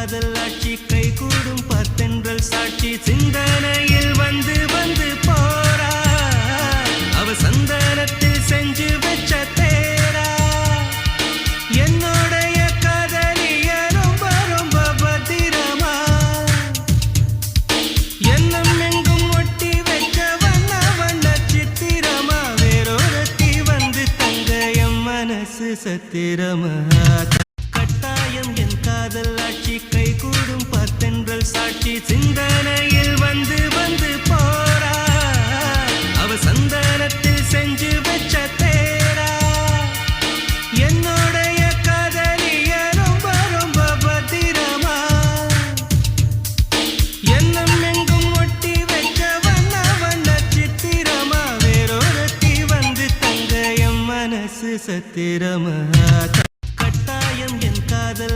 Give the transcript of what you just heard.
காதல் ஆட்சி கை கூடும் பார்த்தென்றல் சாட்சி சிந்தனையில் வந்து வந்து போறா அவ சந்தனத்தில் செஞ்சு வச்ச தேரா என்னோடைய காதலிய ரொம்ப ரொம்ப பத்திரமா எண்ணம் எங்கும் ஒட்டி வைக்க வண்ண வண்ண சித்திரமா வேறொருத்தி வந்து தங்க என் மனசு சத்திரமா கட்டாயம் என் காதல் ஆட்சி கை கூடும் பார்த்தென்றல் சாட்சி சிந்தனையில் வந்து வந்து போறா அவ சந்தனத்தில் செஞ்சு வச்ச தேரா என்னோடைய காதலிய ரொம்ப ரொம்ப பத்திரமா எண்ணம் எங்கும் ஒட்டி வைக்க வண்ண வண்ண சித்திரமா வேறொருத்தி வந்து தங்க என் மனசு சத்திரமா